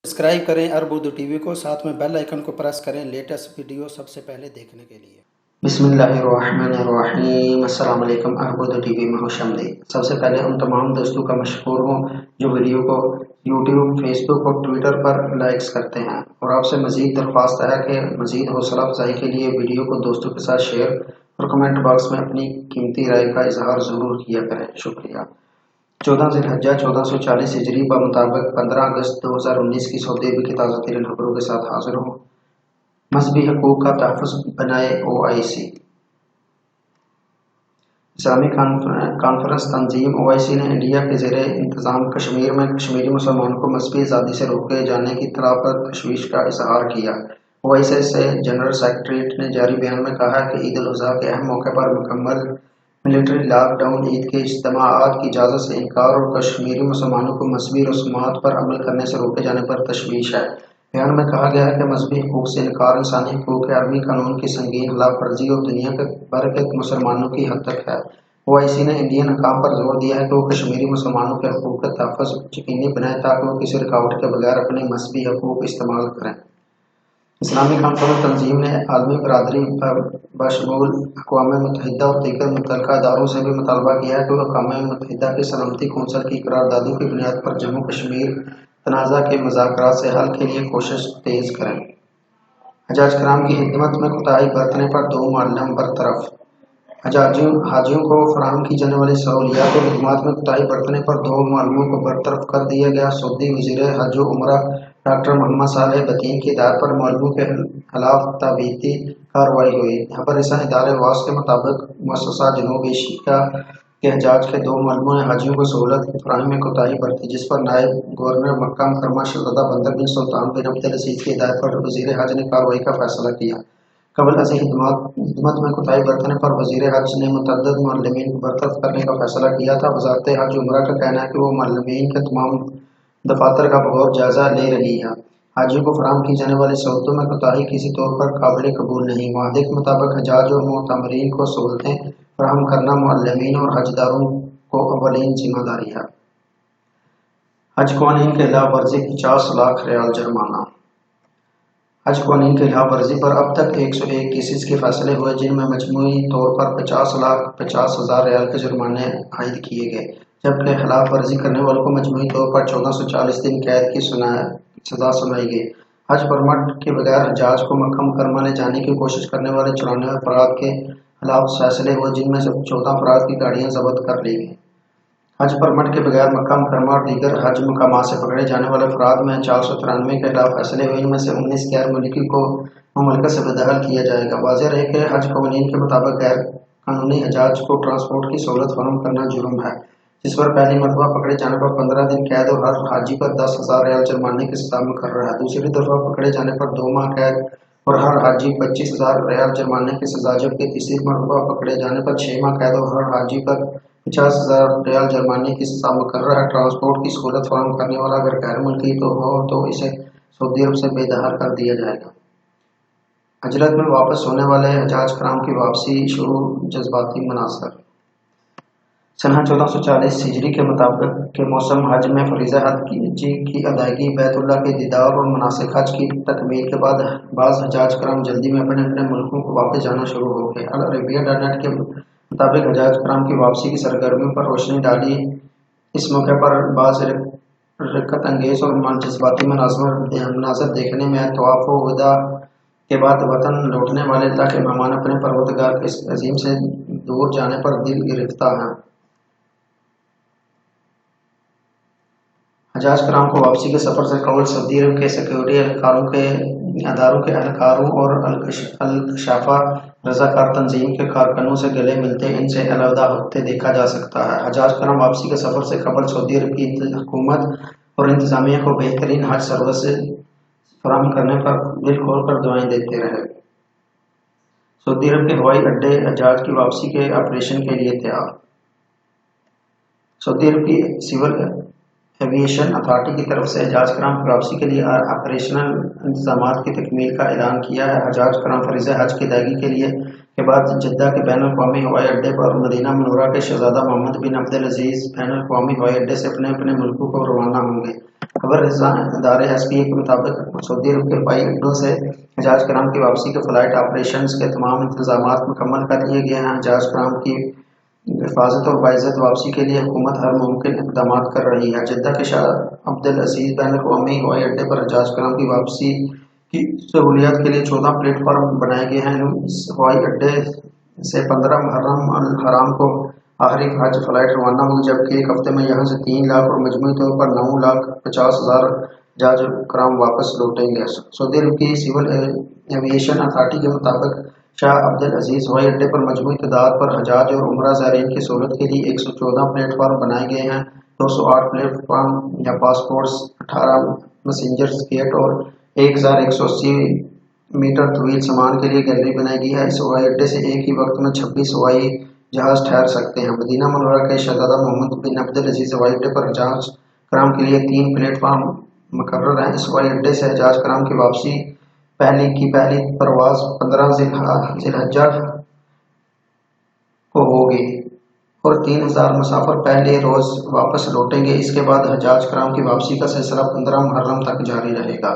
Subscribe करें अरब Urdu TV को, साथ में बेल आइकन को प्रेस करें लेटेस्ट वीडियो सबसे पहले देखने के लिए। बिस्मिल्लाहिर्रहमानिर्रहीम। अस्सलाम वालेकुम। अरब उर्दू टीवी में खुशामदीद। सबसे पहले उन तमाम दोस्तों का मशकूर हूँ जो वीडियो को यूट्यूब, फेसबुक और ट्विटर पर लाइक्स करते हैं, और आपसे मज़ीद दरख्वास्त है कि मज़ीद हौसला अफजाई के लिए वीडियो को दोस्तों के साथ शेयर और कमेंट बॉक्स में अपनी कीमती राय का इजहार ज़रूर किया करें। शुक्रिया। 14 ज़िलहज्जा 1440 हिजरी मुताबिक 15 अगस्त 2019 की सऊदी अरब की ताज़ा तरीन खबरों के साथ हाजिर हूँ। मजहबी हकूक़ का तहफ़्फ़ुज़ बनाए OIC। इस्लामी कॉन्फ्रेंस तंजीम OIC ने इंडिया के ज़ेरे इंतज़ाम कश्मीर में कश्मीरी मुसलमानों को मजहबी आज़ादी से रोके जाने की इत्तला पर तशवीश का इजहार किया। OIC से जनरल सेक्रेटरीट ने जारी बयान में कहा कि ईद उल अज़हा के अहम मौके पर मुकम्मल मिलिट्री लॉकडाउन, ईद के इज्तिमाआत की इजाज़त से इनकार और कश्मीरी मुसलमानों को मजहबी रस्मात पर अमल करने से रोके जाने पर तशवीश है। बयान में कहा गया है कि मजहबी हकूक़ से इनकार इंसानी हकूक़ के आलमी कानून की संगीन खिलाफ वर्जी और दुनिया भर के मुसलमानों की हद तक है। OIC ने इंडियन हकाम पर जोर दिया है कि वो कश्मीरी मुसलमानों के हकूक़ का तहफ़्फ़ुज़ यकीनी बनाए ताकि वो किसी रुकावट के बगैर अपने मजहबी हकूक़ इस्तेमाल करें। इस्लामी कॉन्फ्रेंस तंजीम ने आलमी बरादरी बशमूल अक़वाम मुत्तहिदा और दीगर मुतल्लिक़ा इदारों से भी मुतालबा किया है कि वो अक़वाम मुत्तहिदा की सलामती कौंसिल की करारदादों की बुनियाद पर जम्मू कश्मीर तनाज़ा के मुज़ाकरात से हल के लिए कोशिश तेज़ करें। हजाज कराम की खिदमत में कोताही बरतने पर 2 मुअल्लिम बरतरफ। हाजियों को फराहम की जाने वाली सहूलियात और खिदमात में कोताही बरतने पर 2 मुअल्लिमों को बरतरफ कर दिया गया। सऊदी वज़ीर हज व उमरा डॉक्टर मोहम्मद सालेह बतीन की हिदायत पर मुअल्लिमों के खिलाफ ताबीती कार्रवाई हुई। खबर-रसां इदारे वास के मुताबिक मुअस्ससा जनूब एशिया के हजाज के 2 मुअल्लिमों ने हाजियों को सहूलत फराहमी में कोताही बरती, जिस पर नायब गवर्नर मक्का मुकर्रमा शहज़ादा बंदर बिन सुल्तान बिन अब्दुल अज़ीज़ की हिदायत पर वज़ीर हज ने कार्रवाई का फैसला किया। कबल अज़ खिदमत में कोताही बरतने पर वज़ीर हज ने मुतअद्दिद मुअल्लिमीन को बरतरफ करने का फैसला किया था। वज़ारत हज उमरा का कहना है कि वो मुअल्लिमीन के तमाम दफातर का बगौर जायजा ले रही है। हाजियों को फराहम की जाने वाली सहूलतों में कोताही किसी तौर पर काबिल कबूल नहीं। मुआहदे के मुताबिक हजाज और मुअतमरीन को सहूलतें फराहम करना मुअल्लिमीन और हजदारों को अव्वलीन जिम्मेदारी है। हज क़वानीन की खिलाफ वर्जी 50 लाख रियाल जुर्माना। हज क़वानीन की खिलाफ वर्जी पर अब तक 101 केसेस के फैसले हुए, जिनमें मजमूई तौर पर 50,50,000 रियाल के जुर्माने आयद किए गए, जबकि खिलाफ वर्जी करने वालों को मजमूई तौर पर 1440 दिन कैद की सजा सुनाई गई। हज परमिट के बगैर हजाज को मक्का मुकर्रमा ले जाने की कोशिश करने वाले 94 अफराद के खिलाफ फैसले हुए, जिनमें से 14 अफराद की गाड़ियां जब्त कर ली गई। हज परमिट के बगैर मक्का मुकर्रमा और दीगर हज मकामात से पकड़े जाने वाले अफराद में 493 के खिलाफ फैसले हुए। इनमें से 19 गैर मुल्की को मुमलकत से बेदखल किया जाएगा। वाज़ेह रहे कि हज क़वानीन के मुताबिक गैर कानूनी हजाज को ट्रांसपोर्ट की सहूलत फराहम करना जुर्म है, जिस पर पहली मरतबा पकड़े जाने पर 15 दिन कैद और हर हाजी पर 10,000 रियाल जुर्माने की सजा मुकर्रर है। दूसरी दफा पकड़े जाने पर 2 माह कैद और हर हाजी 25,000 रियाल जुर्माने की सजा, जबकि तीसरी मरतबा पकड़े जाने पर 6 माह कैद और हर हाजी पर 50,000 रियाल जुर्माने की सजा मुकर्रर है। ट्रांसपोर्ट की सहूलत फराहम करने वाला अगर गैर मुल्की तो इसे सऊदी अरब से बेदखल कर दिया जाएगा। अजरत में वापस होने वाले हजाज कराम की वापसी शुरू, जज्बाती मनासर। सनह 1440 हिजरी के मुताबिक के मौसम हज में फरीज़ा हज की अदायगी, बैतुल्लाह के दीदार और मनासिक हज की तकमील के बाद बाज़ हजाज कराम जल्दी में अपने अपने मुल्कों को वापस जाना शुरू हो गए। अल अरबिया.नेट के मुताबिक हजाज कराम की वापसी की सरगर्मियों पर रोशनी डाली। इस मौके पर बाज़ रिक्कत अंगेज़ और जज्बाती मनाज़र देखने में आए। तवाफ़ व विदा के बाद वतन लौटने वाले अल्लाह के मेहमान अपने परवरदिगार के इस अज़ीम से दूर जाने पर दिल गिरफ्ता हैं। हजाज कराम को वापसी के सफ़र से कबल सऊदी अरब के सिक्योरिटी अदारों के अहलकारों और अल-कशाफा रज़ाकार तंजीम के कारकुनों से गले मिलते इनसे अलहदा होते देखा जा सकता है। हजाज कराम वापसी के सफ़र से कबल सऊदी अरब की हुकूमत और इंतज़ामिया को बेहतरीन हज सर्विस फराहम करने पर दिल खोल कर दुआएं देते रहे। सऊदी अरब के हवाई अड्डे हजाज की वापसी के ऑपरेशन के लिए तैयार। सऊदी अरब की सिविल एविएशन अथॉरिटी की तरफ से हजाज कराम की वापसी के लिए ऑपरेशनल इंतजामात की तकमील का ऐलान किया है। हजाज कराम फरीज़ा हज की अदायगी के लिए के बाद जद्दा के बैनुल अक़वामी हवाई अड्डे पर मदीना मुनव्वरा के शहज़ादा मोहम्मद बिन अब्दुल अज़ीज़ बैनुल अक़वामी हवाई अड्डे से अपने अपने मुल्कों को रवाना होंगे। खबर रसा इदारे SPA के मुताबिक सऊदी अरब के हवाई अड्डों से हजाज कराम की वापसी के फ्लाइट ऑपरेशंस के तमाम इंतजाम मुकम्मल कर लिए गए हैं। हजाज कराम की हिफाजत और बाइज़्ज़त वापसी के लिए हुकूमत हर मुमकिन इक़दाम कर रही है। जिद्दा के शाह अब्दुल अजीज़ बैन अवी हवाई अड्डे पर हजाज कराम की वापसी की सहूलियत के लिए 14 प्लेटफार्म बनाए गए हैं। इस हवाई अड्डे से 15 मुहर्रम अल हराम को आखिरी हज फ्लाइट रवाना हुई, जबकि एक हफ्ते में यहाँ से 3 लाख और मजमूई तौर पर 9,50,000 हजाज कराम वापस लौटेंगे। सऊदी अरब की सिविल एविएशन अथॉरिटी के मुताबिक शाह अब्दुल अजीज हवाई अड्डे पर मजमूई तादाद पर हजाज और उमरा ज़ायरीन की सहूलत के लिए 114 प्लेटफार्म बनाए गए हैं। 208 प्लेटफार्म या पासपोर्ट्स, 18 मैसेंजर्स गेट और 1180 मीटर तवील सामान के लिए गैलरी बनाई गई है। इस हवाई अड्डे से एक ही वक्त में 26 हवाई जहाज ठहर सकते हैं। मदीना मुनव्वरा के शहजादा मोहम्मद बिन अब्दुल अजीज हवाई अड्डे पर हजाज कराम के लिए 3 प्लेटफार्म मुकर्रर हैं। इस हवाई अड्डे से हजाज कराम की वापसी पहली परवाज 15 ज़िलहज्जा को होगी और 3,000 मुसाफिर पहले रोज वापस लौटेंगे। इसके बाद हजाज कराम की वापसी का सिलसिला 15 मुहर्रम तक जारी रहेगा।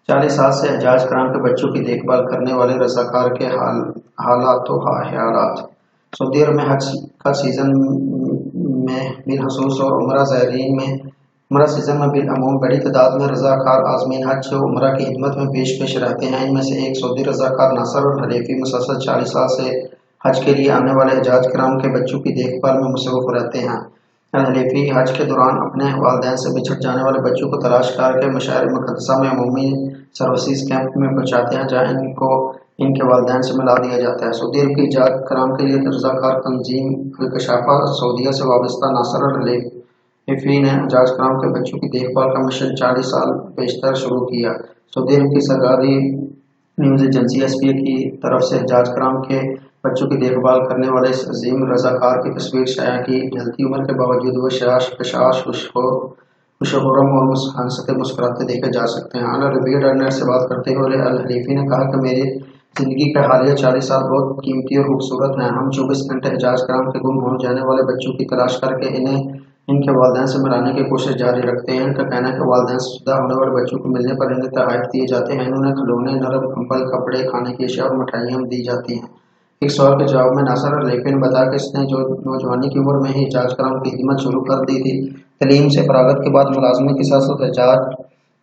40 साल से हजाज कराम के बच्चों की देखभाल करने वाले रज़ाकार के हालात। सऊदी अरब में हज का सीज़न में बिलखसूस और उमरा ज़ायरीन में उमरा सीज़न में बिलअमूम बड़ी तादाद में रज़ाकार आज़मीन हज और उमरा की खिदमत में पेश रहते हैं। इनमें से एक सऊदी रज़ाकार नासर और हलीफी मुसलसल 40 साल से हज के लिए आने वाले हजाज कराम के बच्चों की देखभाल में मुसर्रफ रहते हैं। हलीफी हज के दौरान अपने वालिदैन से बिछड़ जाने वाले बच्चों को तलाश करके मशाइर मुक़द्दसा में अमूमी सर्विसेज कैंप में पहुँचाते हैं, जहाँ इनको इनके वालिदैन से मिला दिया जाता है। सऊदी अरब की हजाज कराम के लिए रज़ाकार तंजीम अल-कशाफ़ा सऊदीया से वाबस्ता नासर और हलीफी ने हजाज कराम के बच्चों की देखभाल का मिशन 40 साल पेशतर शुरू किया। सऊदी अरब की सरकारी न्यूज़ एजेंसी SPA की तरफ से हजाज कराम के बच्चों की देखभाल करने वाले इस अजीम रज़ाकार की तस्वीर शाया की। ढलती उम्र के बावजूद वो कशाश खुशखुर्रम और हंसते मुस्कुराते देखे जा सकते हैं। अल अरबिया नेट से बात करते हुए अल हलीफी ने कहा कि मेरी जिंदगी का हालिया 40 साल बहुत कीमती और खूबसूरत हैं। हम 24 घंटे हजाज कराम के गुम हो जाने वाले बच्चों की तलाश करके इन्हें इनके वालिदैन से मिलाने की कोशिश जारी रखते हैं। इनका कहना है कि वालिदैन से जुदा होने वाले बच्चों को मिलने पर इन्हें तोहफ़े दिए जाते हैं। इन्हें खिलौने, नरम कंबल, कपड़े, खाने की अशिया और मिठाइयाँ दी जाती हैं। एक सवाल के जवाब में नासर हलीफी ने बताया कि इसने जो नौजवानी की उम्र में ही हजाज कराम की खिदमत शुरू कर दी थी। तलीम से फरागत के बाद मुलाजमत के साथ साथ हजाज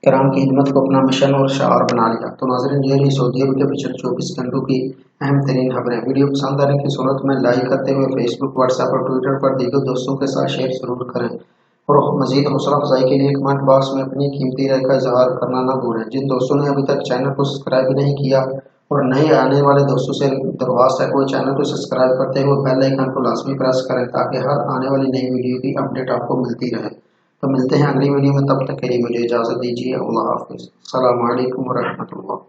कराम की खिदमत को अपना मिशन और शार बना लिया। तो नाज़रीन, ये रही सऊदी अरब के पिछले 24 घंटों की अहम तरीन खबरें। वीडियो पसंद आने की सूरत में लाइक करते हुए फेसबुक, व्हाट्सएप और ट्विटर पर दीगर दोस्तों के साथ शेयर जरूर करें और मजीद हौसला अफजाई के लिए कमेंट बॉक्स में अपनी कीमती राय का इजहार करना न भूलें। जिन दोस्तों ने अभी तक चैनल को सब्सक्राइब नहीं किया और नए आने वाले दोस्तों से दरख्वास्त है कि चैनल को सब्सक्राइब करते हुए बेल आइकन को लाजमी प्रेस करें ताकि हर आने वाली नई वीडियो की अपडेट आपको मिलती रहे। तो मिलते हैं अगली वीडियो में, तब तक के लिए मुझे इजाज़त दीजिए। अल्लाह हाफ़िज़। अस्सलामु अलैकुम व रहमतुल्लाह।